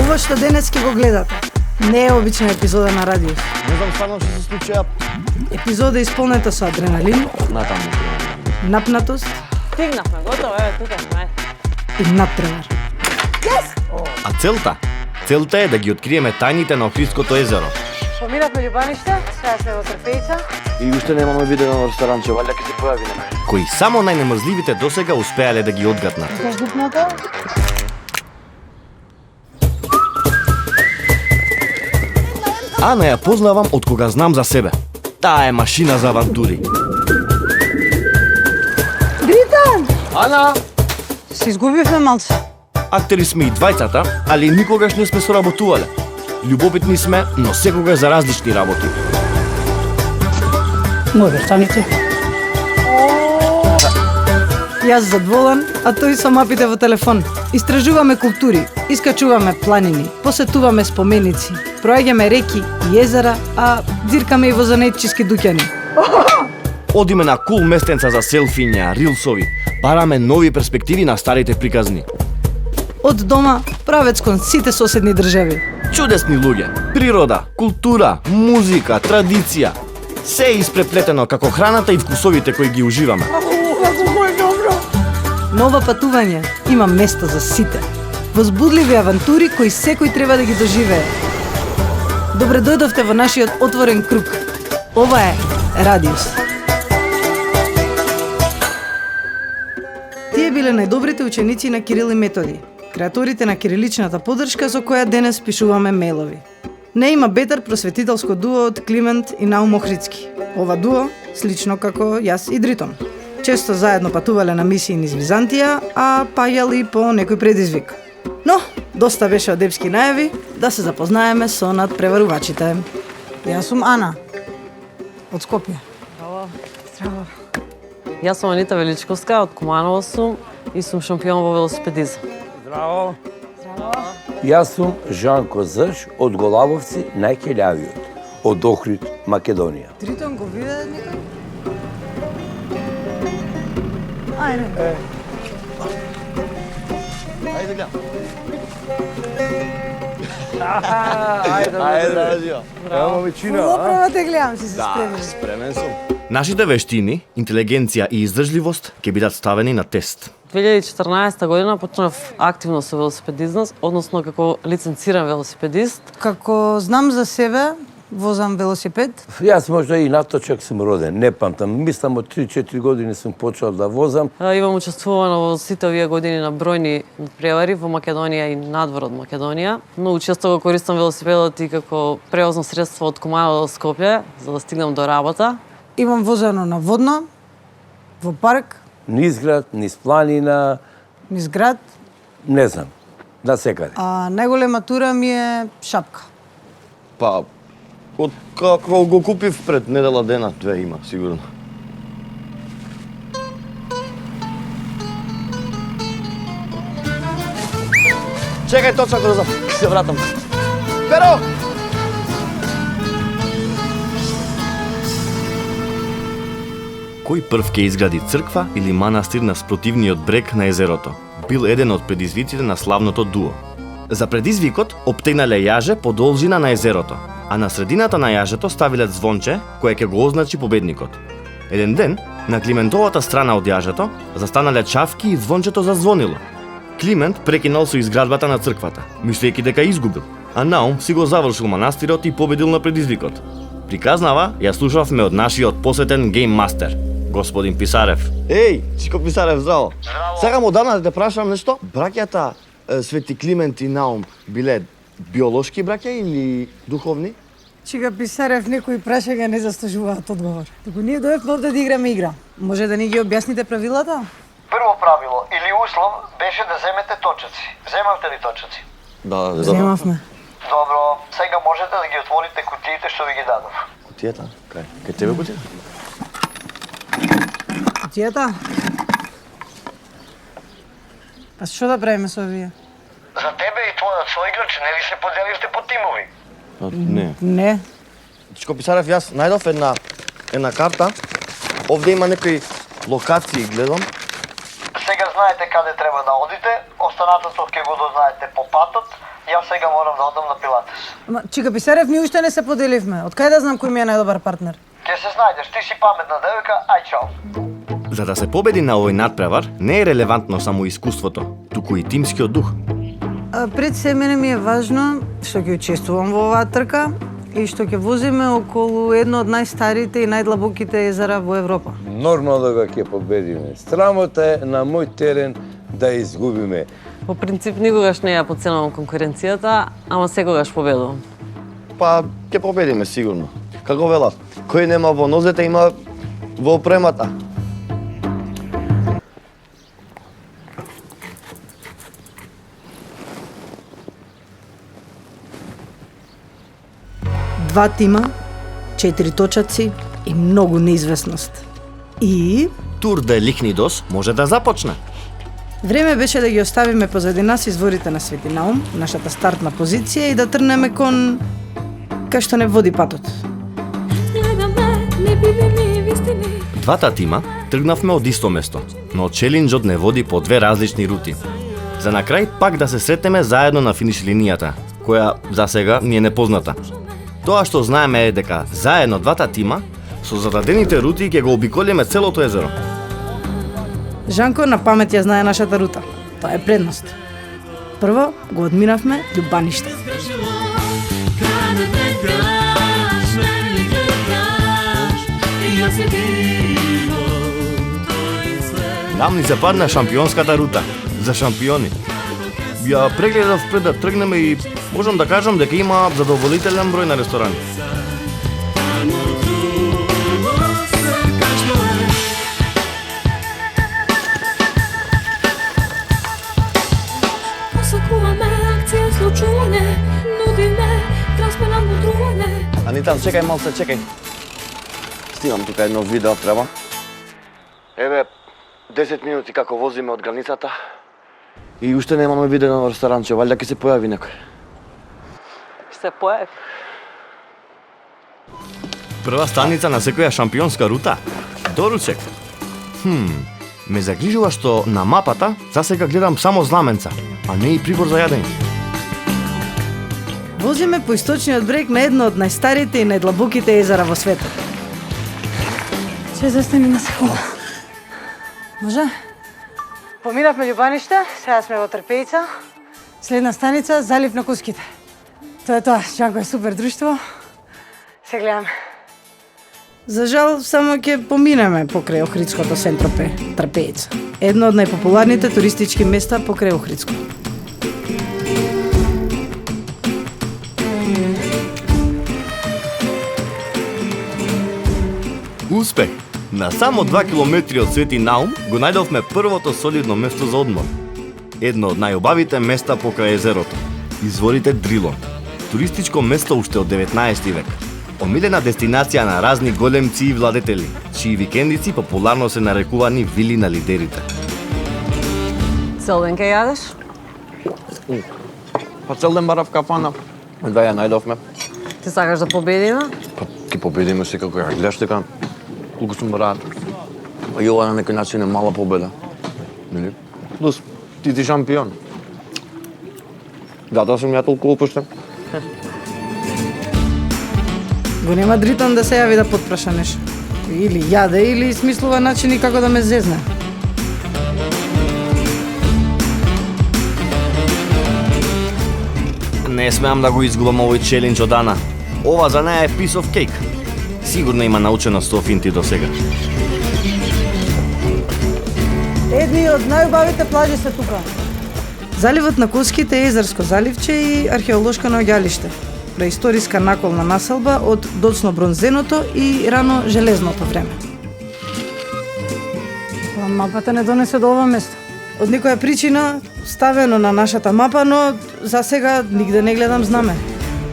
Ово што денес ќе го гледате не е обична епизода на радио. Не знам стварно што се случи. Епизода исполнета со адреналин, Натаму. напнатост Стигнахме, готово, еве тука сме. и надпревар. А целта е да ги откриеме тајните на Охридското езеро. Поминавме Љубаниште, сега сме во Трпејица. И уште немаме видено ресторанче, валја ќе се појави на мене. Кои само најнемрзливите досега успеале да ги одгатнат. Ана ја познавам од кога знам за себе. Таа е машина за авантури. Дритан! Ана! Се изгубивме малце. Актери сме и двајцата, али никогаш не сме соработувале. Љубопитни сме, но секогаш за различни работи. Може, станите. Јас задволен, а тој со мапите во телефон. Истражуваме култури, искачуваме планини, посетуваме споменици, проаѓаме реки и езера, а дзиркаме и во занетчиски дуќани. Одиме на кул местенца за селфиња, рилсови, бараме нови перспективи на старите приказни. Од дома, правец кон сите соседни држави. Чудесни луѓе, природа, култура, музика, традиција. Се е испреплетено како храната и вкусовите кои ги уживаме. Нова патување има место за сите. Возбудливи авантури кои секој треба да ги доживее. Добре дојдовте во нашиот отворен круг. Ова е Радиус. Тие биле најдобрите ученици на Кирил и Методи, креаторите на кириличната поддршка со која денес пишуваме мејлови. Не има бетар просветителско дуо од Климент и Наум Охридски. Ова дуо, слично како јас и Дритон. Често заедно патувале на мисии низ Византија, а паѓали по некој предизвик. Но, доста беше од епски најави, да се запознаеме со надпреварувачите. Јас сум Ана, од Скопје. Здраво. Јас сум Анита Величковска, од Куманово сум и сум шампион во велосипедизам. Здраво! Јас сум Жанко Зрш од Голабовци, најкелјавиот, од Охрид, Македонија. Дритон го виде некој? Ајде. Ајде гледам. Ајде, Ево вечина, Оправа те гледам, си се Да, спремил. спремен сум. Нашите вештини, интелигенција и издржливост ќе бидат ставени на тест. 2014 година почнав активно со велосипедизам, односно како лиценциран велосипедист. Како знам за себе, возам велосипед. Јас можда и наточак сум роден, не памтам. Мислам од 3-4 години сум почел да возам. Имам учествувано во сите овие години на бројни надпревари во Македонија и надвор од Македонија. Многу често го користам велосипедот и како превозно средство од Куманово до Скопје, за да стигнам до работа. Имам возено на водно, во парк, Низ град, низ планина, низ град, не знам, да секаде. а најголема тура ми е шапка. Па, од како го купив пред недела дена, 2 има, сигурно. Чекај точно да се вратам. Перо! Кој прв ќе изгради црква или манастир на спротивниот брег на езерото? Бил еден од предизвиците на славното дуо. За предизвикот обтегнале јаже по должина на езерото, а на средината на јажето ставиле звонче кое ќе го означи победникот. Еден ден, на Климентовата страна од јажето, застанале чавки и звончето зазвонило. Климент прекинал со изградбата на црквата, мислејќи дека изгубил, а Наум си го завршил манастирот и победил на предизвикот. Приказнава ја слушавме од нашиот посетен гейммастер, господин Писарев. Еј, Чико Писарев, здраво. Здраво. Сакам одамна да те прашам нешто. Браќата Свети Климент и Наум биле биолошки браќа или духовни? Чига Писарев некои прашања не заслужуваат одговор. Туку ние дојдовме овде да играме игра. Може да ни ги објасните правилата? Прво правило или услов беше да земете точаци. Земавте ли точаци? Да, Земавме. Добро, сега можете да ги отворите кутиите што ви ги дадов. Кутијата? Кај? Кај тебе кутијата? Кутијата? А што да правиме со овие? За тебе и твојот соиграч не ли се поделивте по тимови? Не. Не. Чико Писарев, јас најдов една карта. Овде има некои локации, гледам. Сега знаете каде треба да одите, останатото ќе го дознаете по патот. Јас сега морам да одам на пилатес. Ама, чека, Писарев, ние уште не се поделивме. Од кај да знам кој ми е најдобар партнер? Ке се снајдеш, ти си паметна девојка, ај чао. За да се победи на овој надпревар, не е релевантно само искуството, туку и тимскиот дух. Пред се мене ми е важно што ќе учествувам во оваа трка и што ќе возиме околу едно од најстарите и најдлабоките езера во Европа. Нормално да ќе победиме. Срамота е на мој терен да изгубиме. По принцип никогаш не ја подценувам конкуренцијата, ама секогаш победувам. Па, ќе победиме сигурно. Како велат, кој нема во нозете има во опремата. Два тима, 4 точаци и многу неизвестност. И Тур де Лихнидос може да започне. време беше да ги оставиме позади нас изворите на Свети Наум, нашата стартна позиција и да трнеме кон кај што не води патот. Двата тима тргнавме од исто место, но челенџот не води по две различни рути. За на крај пак да се сретнеме заедно на финиш линијата, која за сега ни е непозната. Тоа што знаеме е дека заедно двата тима со зададените рути ќе го обиколиме целото езеро. Жанко на памет ја знае нашата рута. Тоа е предност. Прво го одминавме Љубаниште. Нам ни се падна шампионската рута, за шампиони. Ја прегледав пред да тргнеме и можам да кажам дека има задоволителен број на ресторани. Анитан, чекај малце, чекај. Снимам тука едно видео треба. Еве, 10 минути како возиме од границата и уште немаме видено ресторанче, валјда ќе се појави некој. Се појави. Прва станица на секоја шампионска рута? Доручек. Ме загрижува што на мапата засега гледам само знаменца, а не и прибор за јадење. Возиме по источниот брег на едно од најстарите и најдлабоките езера во светот. Ще застани на секунда. Може? Поминавме Љубаниште, сега сме во Трпејица. Следна станица, залив на Куските. Тоа е тоа, Жанко е супер друштво. Се гледаме. За жал, само ќе поминеме покрај Охридското Сен-Тропе, Трпејица. Едно од најпопуларните туристички места покрај Охридско. Успех! На само 2 километри од Свети Наум го најдовме првото солидно место за одмор. Едно од најубавите места покрај езерото. Изворите Дрилон. Туристичко место уште од 19 век. Омилена дестинација на разни големци и владетели, чии викендици популарно се нарекувани вили на лидерите. Цел ден ке јадеш? Па цел ден барав кафана. Едва ја најдовме. Ти сакаш да победиме? Па ќе победиме секако, ја гледаш дека колку сум брат. И ова на некој начин е мала победа. Нели? Плюс, ти си шампион. Затоа сум ја толку опуштен. Го нема Дритон да се јави да потпраша нешто. Или јаде, или смислува начини како да ме зезне. Не смеам да го изгубам овој челендж од Ана. Ова за неја е piece of cake. Сигурно има научено 100 финти до сега. Едни од најубавите плажи се тука. Заливот на Куските е езерско заливче и археолошко наоѓалиште. Преисториска наколна населба од доцно бронзеното и рано железното време. Мапата не донесе до ова место. Од некоја причина ставено на нашата мапа, но за сега нигде не гледам знаме.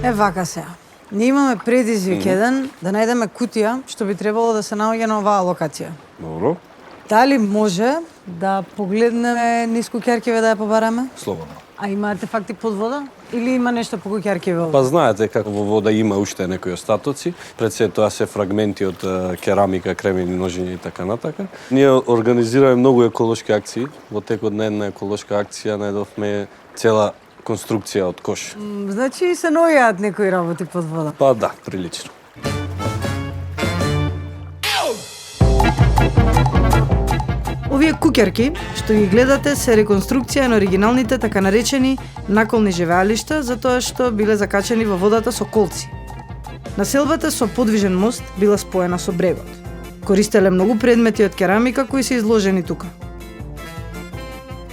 Е вака сега. Ние имаме предизвик еден да најдеме кутија што би требало да се наоѓа на оваа локација. Добро. Дали може да погледнеме ниску Ќеркиве да ја побараме? Слободно. А има артефакти под вода? Или има нешто поку Ќеркиве? Па знаете како во вода има уште некои остатоци. Пред се тоа се фрагменти од керамика, кремени, ножиња и така натака. Ние организираме многу еколошки акции. Во текот на една еколошка акција најдовме цела конструкција од кош. Значи се наоѓаат некои работи под вода. Па да, прилично. Овие куќарки што ги гледате се реконструкција на оригиналните така наречени наколни живеалишта затоа што биле закачени во водата со колци. Населбата со подвижен мост била споена со брегот. Користеле многу предмети од керамика кои се изложени тука.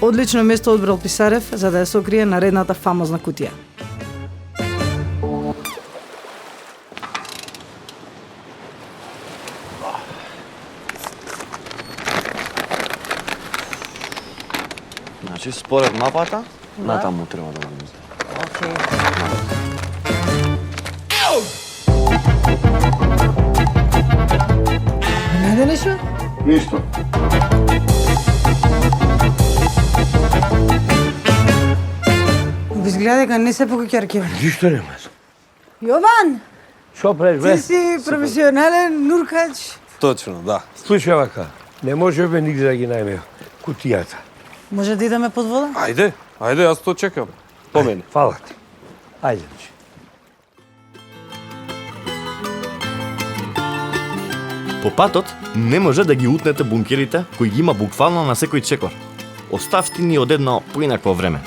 Одлично место одбрал Писарев за да ја сокрие наредната фамозна кутија. Значи, според мапата, натаму треба да влезе. Океј. Најде нешто? Ништо. Изгледа дека не се по куќарки. Ништо нема. Јован, Шо правиш, бе? ти си професионален нуркач. Точно, да. Слушај вака, не можеме нигде да ги најме кутијата. Може да идеме под вода? Ајде, јас то чекам. По мене. Фала ти. Ајде. По патот не може да ги утнете бункерите кои ги има буквално на секој чекор. Оставшти ни од едно поинакво време.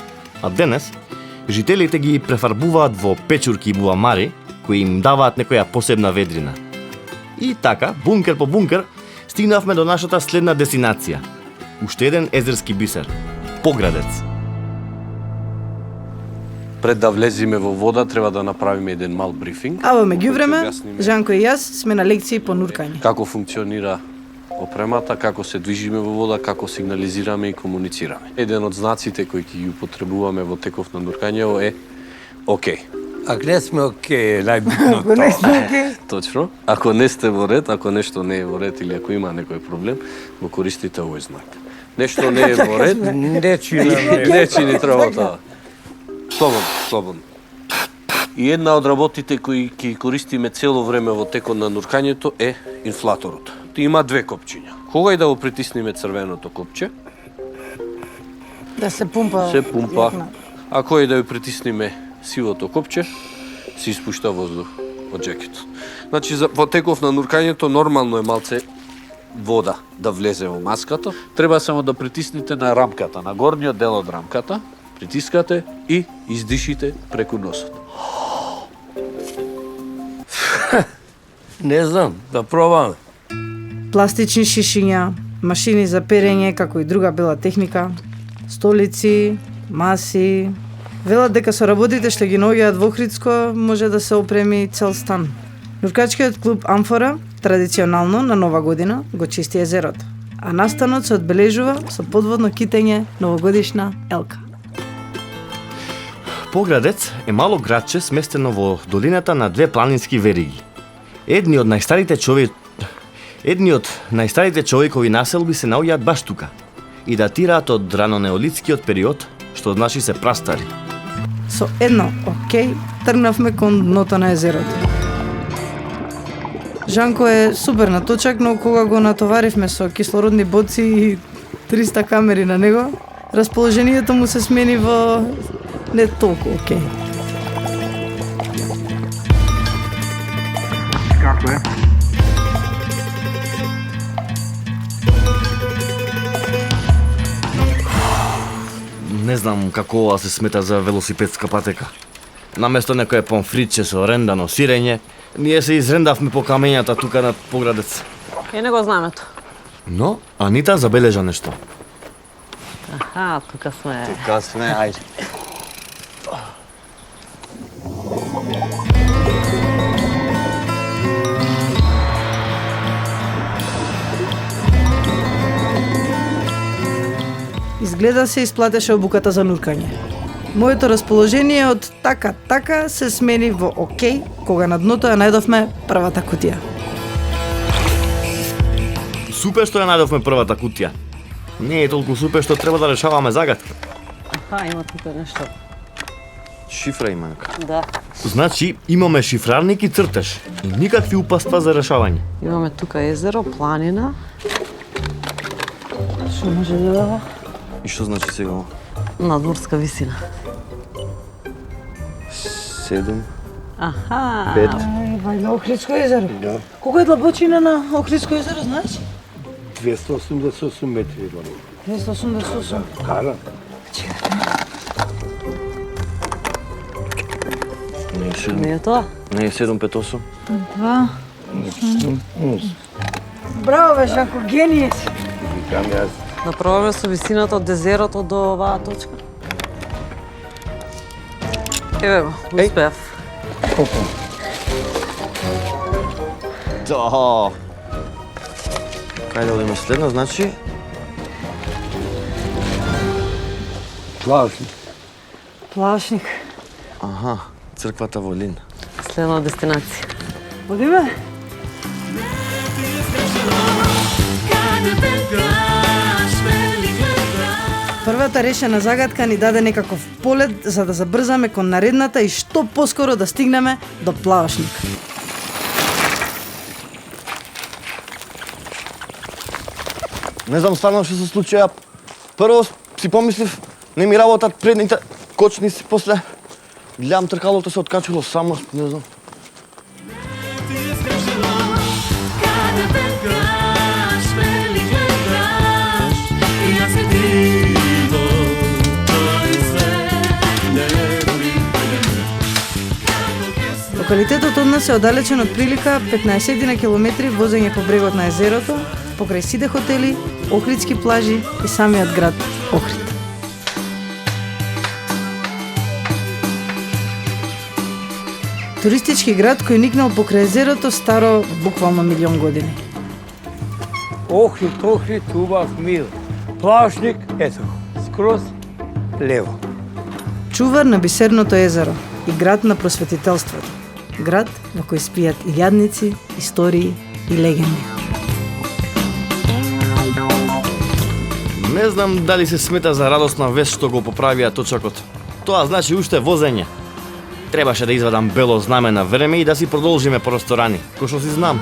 А денес, жителите ги префарбуваат во печурки и буамари, кои им даваат некоја посебна ведрина. И така, бункер по бункер, стигнавме до нашата следна дестинација. Уште еден езерски бисер – Поградец. Пред да влеземе во вода, треба да направиме еден мал брифинг. А во меѓувреме, Кој ќе објасниме Жанко и јас сме на лекции по нуркање. како функционира опремата, како се движиме во вода, како сигнализираме и комуницираме. Еден од знаците кои ќе ги употребуваме во теков на нуркањето е окей. Ако не сме окей, најбитно Ако не тоа. сме окей. Точно. Ако не сте во ред, ако нешто не е во ред или ако има некој проблем, го користите овој знак. Нешто не е во ред, Не чинаме. не чини работа. Слободно. И една од работите кои ќе користиме цело време во текот на нуркањето е инфлаторот. Има две копчиња. Кога и да го притиснеме црвеното копче, Да се пумпа. се пумпа. јакна. А кој и да го притиснеме сивото копче, се испушта воздух од джекетот. Значи, во теков на нуркањето нормално е малце вода да влезе во маската. Треба само да притиснете на рамката, на горниот дел од рамката, притискате и издишите преку носот. Не знам, да пробаме. Пластични шишиња, машини за перење, како и друга бела техника, столици, маси. Велат дека со работите што ги наоѓаат во Охридско може да се опреми цел стан. Нуркачкиот клуб Амфора традиционално на Нова година го чисти езерото, а настанот се одбележува со подводно китење новогодишна елка. Поградец е мало градче сместено во долината на две планински вериги. Едни од најстарите човекови населби се наоѓаат баш тука и датираат од ранонеолитскиот период, што значи се прастари. Со едно окей тргнавме кон дното на езерото. Жанко е супер наточак, но кога го натоваривме со кислородни боци и 300 камери на него, расположението му се смени во не толку окей. Како е? Не знам како ова се смета за велосипедска патека. Наместо некое помфритче со рендано сирење, ние се изрендавме по камењата тука над Поградец. Е, не го знамето. Но Анита забележа нешто. Аха, тука сме. Тука сме, ајде. Изгледа се исплатеше обуката за нуркање. Моето расположение од така се смени во окей, кога на дното ја најдовме првата кутија. Супер што ја најдовме првата кутија. Не е толку супер што треба да решаваме загадка. Аха, има тука нешто. Шифра има нека. Да. Значи, имаме шифрарник и цртеж. И никакви упаства за решавање. Имаме тука езеро, планина. Што може да дава? И што значи сега ова? Надморска висина. 7, Аха. 5. Вајде Охридско езеро. Да. Колку е длабочина на Охридско езеро, знаеш? 288 метри е долу. 288. Кара. Не е 7, Не е тоа? не е 758. 2. Браво, бе, Жанко, геније си. Викам јас. Да пробаме со висината од езерото до оваа точка. Еве го, успеав. Да. Кај да има следна, значи Плавни. Плашник. аха, црквата во Лин. Следна дестинација. Одиме? Првата решена загадка ни даде некаков полет за да забрзаме кон наредната и што поскоро да стигнеме до Плавашник. Не знам стварно што се случи. Прво си помислив, не ми работат предните кочници, после гледам тркалото се откачило само, не знам. Локалитетот од нас е оддалечен од прилика 15 на километри возење по брегот на езерото, покрај сите хотели, охридски плажи и самиот град Охрид. Туристички град кој никнал покрај езерото старо буквално милион години. Охрид, убав мил. Плавшник, ето, скроз лево. Чувар на бисерното езеро и град на просветителството. Град во кој спијат илјадници, истории и легенди. Не знам дали се смета за радосна вест што го поправија точакот. Тоа значи уште возење. Требаше да извадам бело знаме на време и да си продолжиме по ресторани, кој што си знам.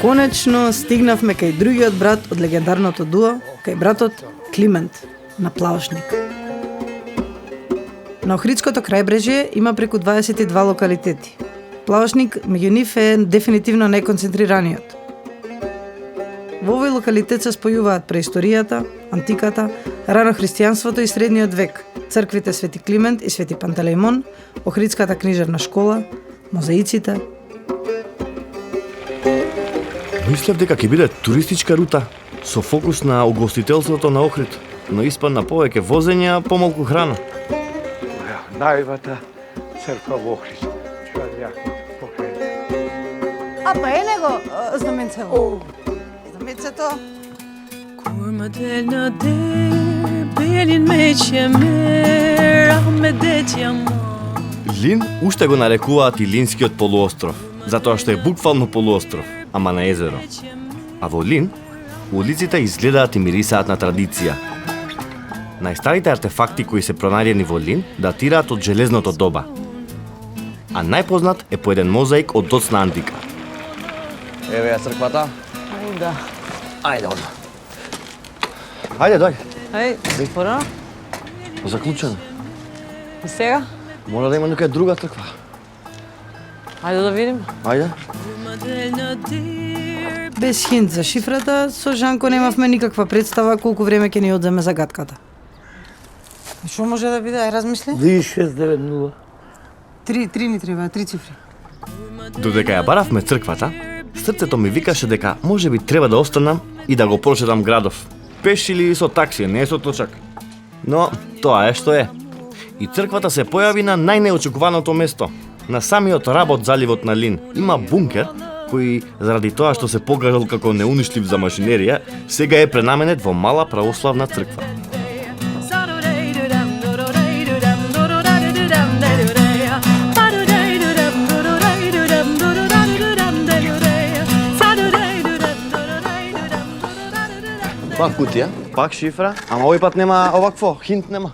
Конечно стигнавме кај другиот брат од легендарното дуо, кај братот Климент на Плавашник. На Охридското крајбрежје има преку 22 локалитети. Плавашник меѓу нив е дефинитивно најконцентрираниот. Во овој локалитет се спојуваат преисторијата, антиката, рано христијанството и средниот век, црквите Свети Климент и Свети Пантелеимон, Охридската книжевна школа, мозаиците. Мислев дека ќе биде туристичка рута со фокус на угостителството на Охрид, но испадна повеќе возења, помалку храна. Највата црква во Охрид. А па е него знаменцево. Знаменцето. Kurma del në der, belin me qemer, ah me detja ma. Лин уште го нарекуваат и Линскиот полуостров, затоа што е буквално полуостров, ама на езеро. А во Лин, улиците изгледаат и мирисаат на традиција. Најстарите артефакти кои се пронајдени во Лин датираат од железното доба. А најпознат е по еден мозаик од доцна антика. Еве ја црквата. Ајде. Ајде, одма. Ајде, дојде. Ај, порано. Заклучено. И сега? Мора да има некоја друга црква. Ајде да видим. Ајде. Kurma del në der, Без хинт за шифрата, со Жанко немавме никаква представа колку време ќе ни одземе загадката. Што може да биде? Ај размисли. 2690. 3 ни треба, 3 цифри. Додека ја баравме црквата, срцето ми викаше дека можеби треба да останам и да го прочитам градов. Пеш или со такси, не со точак. Но тоа е што е. И црквата се појави на најнеочекуваното место, на самиот работ заливот на Лин. Има бункер кој заради тоа што се покажал како неунишлив за машинерија, сега е пренаменет во мала православна црква. Пак кутија, пак шифра, ама овој пат нема овакво, хинт нема.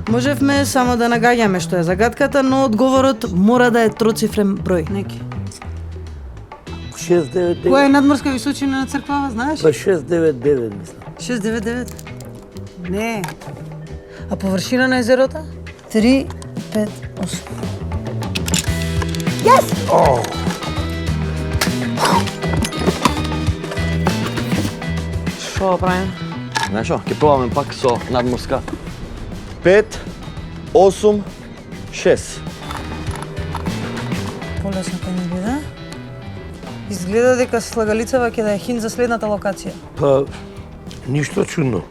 Можевме само да нагаѓаме што е загадката, но одговорот мора да е троцифрен број. Неки. 699. Која е надморска височина на црквава, знаеш? Па 699 мислам. 699. Не. А површина на езерото? 358. Што го правим? Знаеш што, ќе пробаме пак со надморска. 5, 8, 6. Полесно ќе ни биде. Изгледа дека слагалицава ќе да е хин за следната локација. Па, ништо чудно.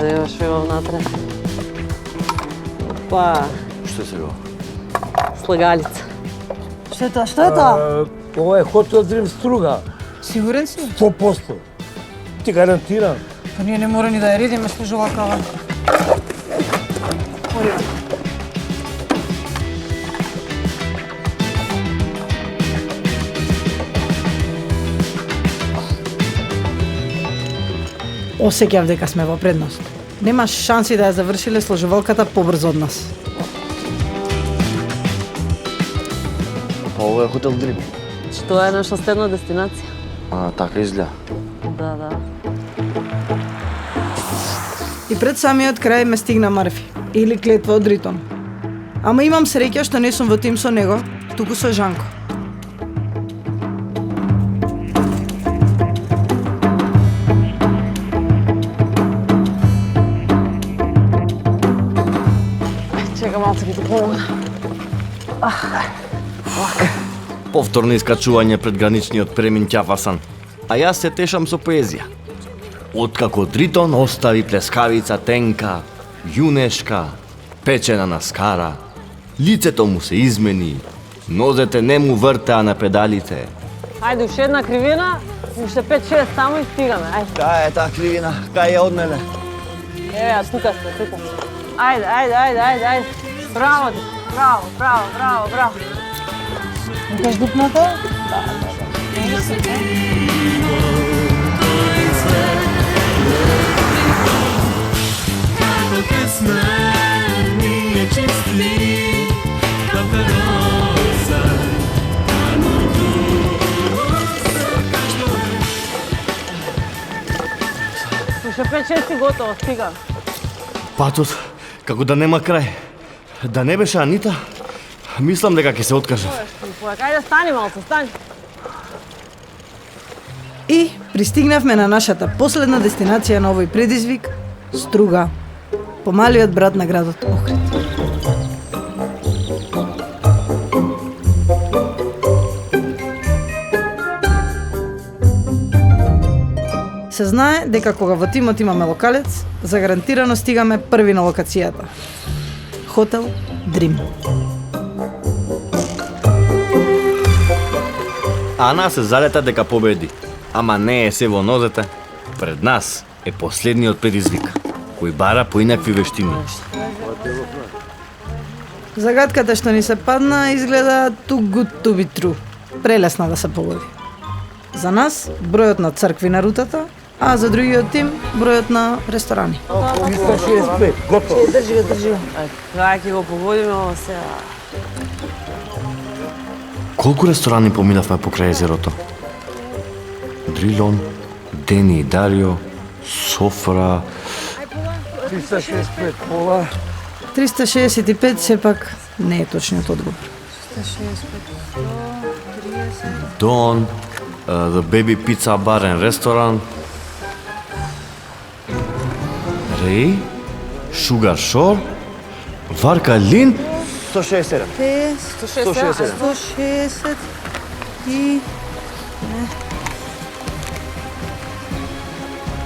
Да имаш што внатре. Опа, Што е сега? слагалица. Што е тоа? Што е тоа? Ова е Хотел Дрим Струга. Сигурен си? 100%. Ти гарантирам. Па ние не мора ни да ја редиме служува кава. Одиме. Осеќав дека сме во предност. Нема шанси да ја завршиле сложувалката побрзо од нас. Па ова е Хотел Дрим. Че тоа е наша следна дестинација. А, така изгледа. Да, да. И пред самиот крај ме стигна Марфи, или клетва од Ритон. Ама имам среќа што не сум во тим со него, туку со Жанко. Чека малце ќе ти помогна. Повторно искачување пред граничниот премин Ќафасан. А јас се тешам со поезија. Откако Тритон остави плескавица тенка, јунешка, печена на скара, лицето му се измени, нозете не му вртеа на педалите. Ајде, уште една кривина, уште 5-6 само и стигаме. Ајде. Кај е таа кривина? Кај е од мене? Еа, тука сме, тука. Ајде. Браво ти. Браво. Викаш дупната? Уште 5-6 и готово, стига. Патот, како да нема крај. Да не беше Анита, мислам дека ќе се откажав. Ајде, стани малце, стани. И пристигнавме на нашата последна дестинација на овој предизвик – Струга, помалиот брат на градот Охрид. Се знае дека кога во тимот имаме локалец, загарантирано стигаме први на локацијата. Хотел Дрим. Ана се залета дека победи, ама не е се во нозете. Пред нас е последниот предизвик, кој бара поинакви вештини. Загадката што ни се падна изгледа too good to be true. Прелесна да се погоди. За нас бројот на цркви на рутата, а за другиот тим бројот на ресторани. 365, готово. Држи го. Крај ќе го погодиме ова сега. Колку ресторани поминавме покрај езерото? Дрилон, Дени и Дарио, Софра... 365, пола. 365 сепак не е точниот одговор. Дон, The Baby Pizza Bar and Restaurant, Рей, Sugar Shore, Варка Лин, 167. 160 и...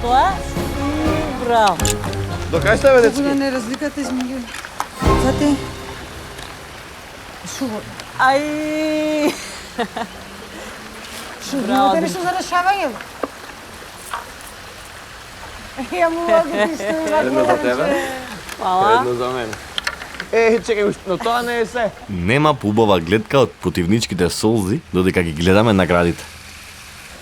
Тоа е? Браво. До кај сте, бе, дечки? Кога не разликата измеѓу... Зате... Шуго. Ај. Шуго, нешто за решавање. Ја му да ти стои вако за тебе. Фала. Едно за мене. Чекај, но тоа не е се. Нема поубава гледка од противничките солзи, додека ги гледаме наградите.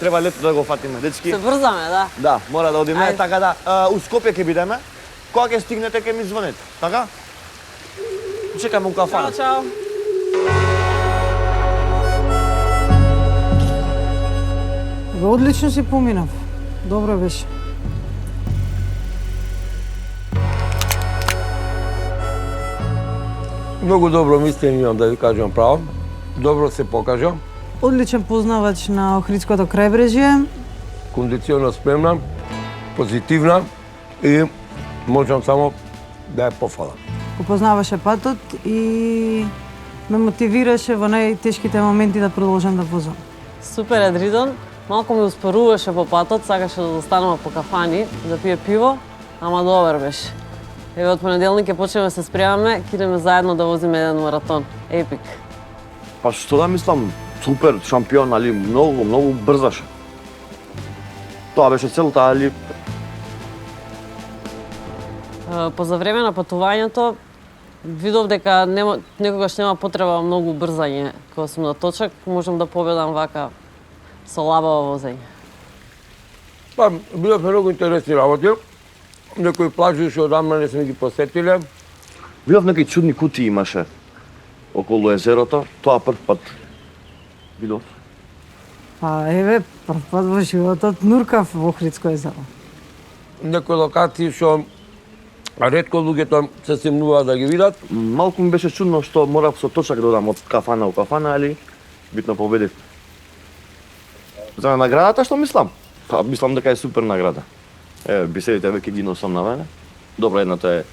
Треба лето да го фатиме, дечки. Се брзаме, да. Да, мора да одиме, Ајде. така да. У Скопје ќе бидеме. Кога ќе стигнете ќе ми звонете, така? Чекаме у кафана. Чао. Одлично си поминав. Добро беше. Многу добро мислење имам, да ви кажам право. Добро се покажа. Одличен познавач на Охридското крајбрежје. Кондиционно спремна, позитивна и можам само да ја пофалам. Го познаваше патот и ме мотивираше во најтешките моменти да продолжам да возам. Супер е Дридон. Малку ми успоруваше по патот, сакаше да застанува по кафани, да пие пиво, ама добар беше. Еве од понеделник ќе почнеме да се спремаме, ќе идеме заедно да возиме еден маратон. Епик. Па што да мислам, супер шампион, али многу брзаше. Тоа беше целта, али По за време на патувањето видов дека некогаш нема потреба многу брзање. Кога сум на точак, можам да победам вака со лабаво возење. Па, било многу интересни работи. Некои плажи што одамна не сме ги посетиле. видов некои чудни кутии имаше околу езерото, тоа прв пат видов. Па еве, прв пат во животот нуркав во Охридско езеро. Некои локации што ретко луѓето се симнуваат да ги видат. Малку ми беше чудно што морав со точак да одам од кафана у кафана, али битно победив. За наградата што мислам? Па мислам дека е супер награда. Еве, биседите веќе ги носам на мене. Добро, едната е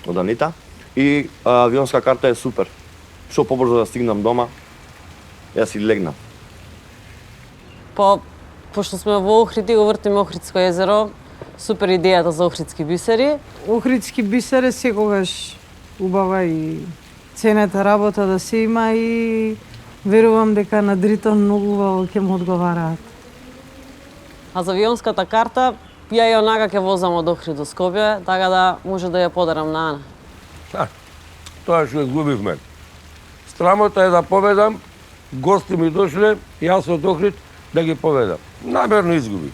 од Анита. И авионска карта е супер. Што побрзо да стигнам дома, јас си легнам. Пошто сме во Охрид и го вртиме Охридско езеро, супер идејата за Охридски бисери. Охридски бисер е секогаш убава и ценета работа да се има и верувам дека на Дритон многу убаво ќе му одговараат. А за авионската карта, ја и онака ќе возам од Охрид до Скопје, така да може да ја подарам на Ана. Тоа што изгубивме. Страмота е да победам, гости ми дошле, јас од Охрид да ги победам. Намерно изгубив.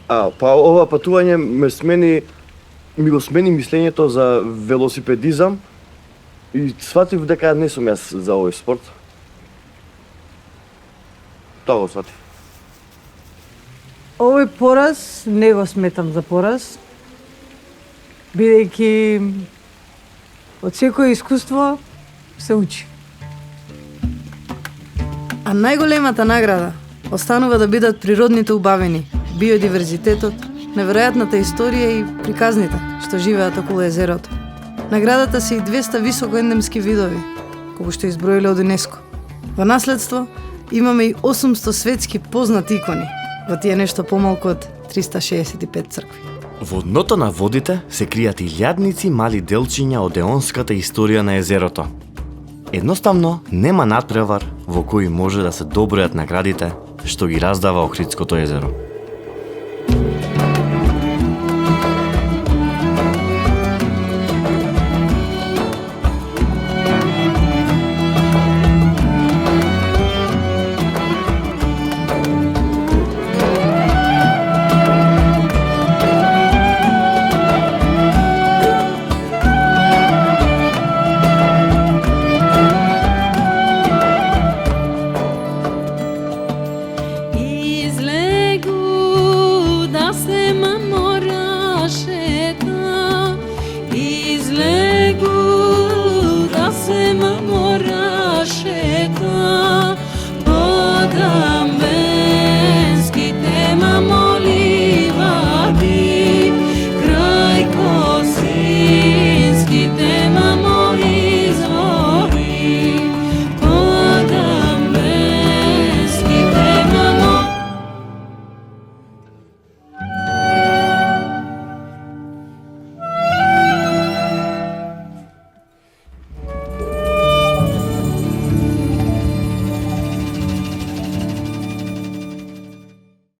Па ова патување ми го смени мислењето за велосипедизам и сватив дека не сум јас за овој спорт. Тоа го сватив. Овој пораз не го сметам за пораз, бидејќи од секое искуство се учи. А најголемата награда останува да бидат природните убавини, биодиверзитетот, неверојатната историја и приказните што живеат околу езерото. Наградата се и 200 високоендемски видови, кои што изброиле од ЮНЕСКО. Во наследство имаме и 800 светски познати икони, во тие нешто помалку од 365 цркви. Во дното на водите се кријат илјадници мали делчиња од еонската историја на езерото. Едноставно, нема надпревар во кој може да се добројат наградите што ги раздава Охридското езеро.